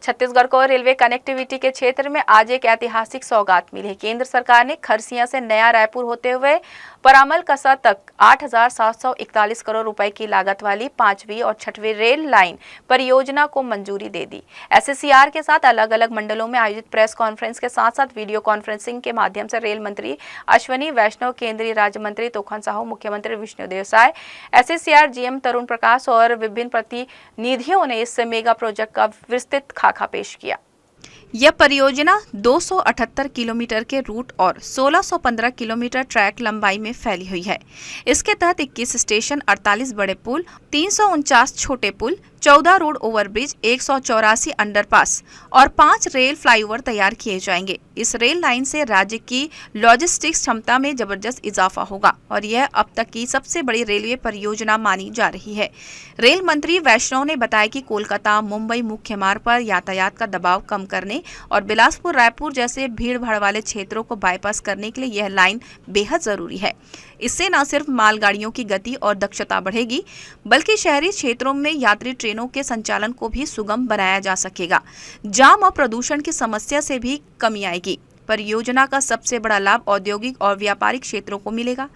छत्तीसगढ़ को railway connectivity के क्षेत्र में आज एक ऐतिहासिक सौगात मिली है। केंद्र सरकार ने खरसिया से नया रायपुर होते हुए परामल कसा तक 8,741 करोड़ रुपए की लागत वाली 5वीं और 6वीं रेल लाइन परियोजना को मंजूरी दे दी। एसएससीआर के साथ अलग अलग मंडलों में आयोजित प्रेस कॉन्फ्रेंस के साथ साथ वीडियो कॉन्फ्रेंसिंग के माध्यम से रेल मंत्री अश्विनी वैष्णव, केंद्रीय राज्य मंत्री तोखन साहू, मुख्यमंत्री विष्णुदेव साय, एसएससीआर जीएम तरुण प्रकाश और विभिन्न प्रतिनिधियों ने इस मेगा प्रोजेक्ट का विस्तृत खाका पेश किया। यह परियोजना 278 किलोमीटर के रूट और 1615 किलोमीटर ट्रैक लंबाई में फैली हुई है। इसके तहत 21 स्टेशन, 48 बड़े पुल, 349 छोटे पुल, 14 रोड ओवरब्रिज, 184 अंडरपास और 5 रेल फ्लाईओवर तैयार किए जाएंगे। इस रेल लाइन से राज्य की लॉजिस्टिक्स क्षमता में जबरदस्त इजाफा होगा और यह अब तक की सबसे बड़ी रेलवे परियोजना मानी जा रही है। रेल मंत्री वैष्णव ने बताया कि कोलकाता मुंबई मुख्य मार्ग पर यातायात का दबाव कम करने और बिलासपुर रायपुर जैसे भीड़ भाड़ वाले क्षेत्रों को बाईपास करने के लिए यह लाइन बेहद जरूरी है। इससे न सिर्फ मालगाड़ियों की गति और दक्षता बढ़ेगी, बल्कि शहरी क्षेत्रों में यात्री ट्रेनों के संचालन को भी सुगम बनाया जा सकेगा। जाम और प्रदूषण की समस्या से भी कमी आएगी। परियोजना का सबसे बड़ा लाभ औद्योगिक और व्यापारिक क्षेत्रों को मिलेगा।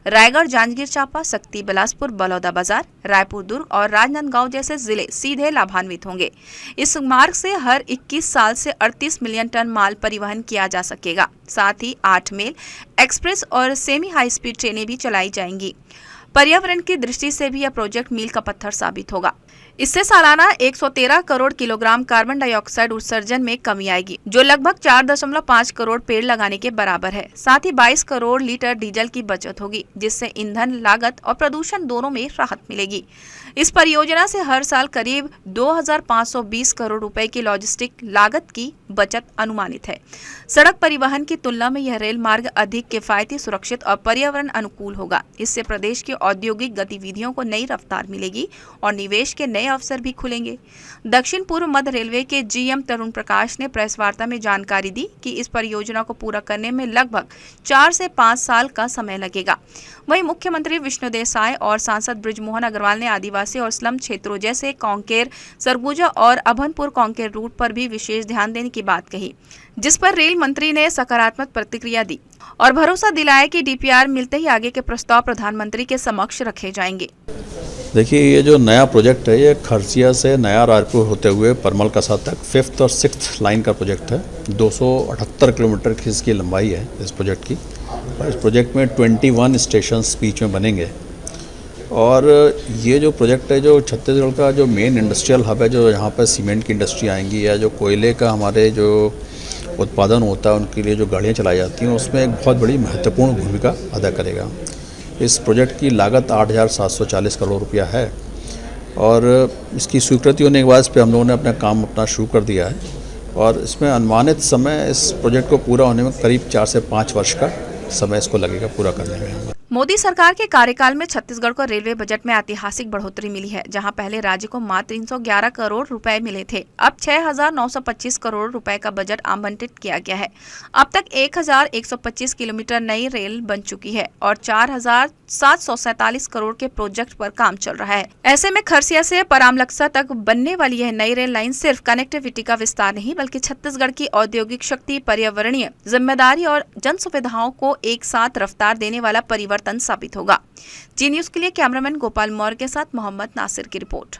रायगढ़, जांजगीर चांपा, सक्ती, बिलासपुर, बलौदाबाजार, रायपुर, दुर्ग और राजनांदगांव जैसे जिले सीधे लाभान्वित होंगे। इस मार्ग से हर 21 साल से 38 मिलियन टन माल परिवहन किया जा सकेगा। साथ ही 8 मेल, एक्सप्रेस और सेमी हाई स्पीड ट्रेनें भी चलाई जाएंगी। पर्यावरण की दृष्टि से भी यह प्रोजेक्ट मील का पत्थर साबित होगा। इससे सालाना 113 करोड़ किलोग्राम कार्बन डाइऑक्साइड उत्सर्जन में कमी आएगी, जो लगभग 4.5 करोड़ पेड़ लगाने के बराबर है। साथ ही 22 करोड़ लीटर डीजल की बचत होगी, जिससे ईंधन लागत और प्रदूषण दोनों में राहत मिलेगी। इस परियोजना से हर साल करीब 2,520 करोड़ रुपए की लॉजिस्टिक लागत की बचत अनुमानित है। सड़क परिवहन की तुलना में यह रेल मार्ग अधिक किफायती, सुरक्षित और पर्यावरण अनुकूल होगा। इससे प्रदेश की औद्योगिक गतिविधियों को नई रफ्तार मिलेगी और निवेश के नए अवसर भी खुलेंगे। दक्षिण पूर्व मध्य रेलवे के जीएम तरुण प्रकाश ने प्रेस वार्ता में जानकारी दी कि इस परियोजना को पूरा करने में लगभग 4 से 5 साल का समय लगेगा। वहीं मुख्यमंत्री विष्णुदेव साय और सांसद बृजमोहन अग्रवाल ने आदिवासी और स्लम क्षेत्रों जैसे कांकेर, सरगुजा और अभनपुर कांकेर रूट पर भी विशेष ध्यान देने की बात कही, जिस पर रेल मंत्री ने सकारात्मक प्रतिक्रिया दी और भरोसा दिलाया कि डीपीआर मिलते ही आगे के प्रस्ताव प्रधानमंत्री के समक्ष रखे जाएंगे। देखिए, ये जो नया प्रोजेक्ट है, ये खरसिया से नया रायपुर होते हुए परमल कसा तक 5th और 6th लाइन का प्रोजेक्ट है। 278 किलोमीटर की इसकी लंबाई है इस प्रोजेक्ट की। और इस प्रोजेक्ट में 21 स्टेशन बीच में बनेंगे। और ये जो प्रोजेक्ट है, जो छत्तीसगढ़ का जो मेन इंडस्ट्रियल हब है, जो यहाँ पर सीमेंट की इंडस्ट्री आएंगी या जो कोयले का हमारे जो उत्पादन होता है उनके लिए जो गाड़ियाँ चलाई जाती हैं, उसमें एक बहुत बड़ी महत्वपूर्ण भूमिका अदा करेगा। इस प्रोजेक्ट की लागत 8,740 करोड़ रुपया है और इसकी स्वीकृति होने के बाद इस पर हम लोगों ने अपना शुरू कर दिया है और इसमें अनुमानित समय इस प्रोजेक्ट को पूरा होने में करीब 4 से 5 वर्ष का समय इसको लगेगा पूरा करने में। मोदी सरकार के कार्यकाल में छत्तीसगढ़ को रेलवे बजट में ऐतिहासिक बढ़ोतरी मिली है, जहां पहले राज्य को मात्र 311 करोड़ रुपए मिले थे। अब 6,925 करोड़ रुपए का बजट आवंटित किया गया है। अब तक 1,125 किलोमीटर नई रेल बन चुकी है और 4,747 करोड़ के प्रोजेक्ट पर काम चल रहा है। ऐसे में खरसिया से परामलकसा तक बनने वाली यह नई रेल लाइन सिर्फ कनेक्टिविटी का विस्तार नहीं, बल्कि छत्तीसगढ़ की औद्योगिक शक्ति, पर्यावरणीय जिम्मेदारी और जन सुविधाओं को एक साथ रफ्तार देने वाला परिवर्तन साबित होगा। जी न्यूज़ के लिए कैमरामैन गोपाल मौर्य के साथ मोहम्मद नासिर की रिपोर्ट।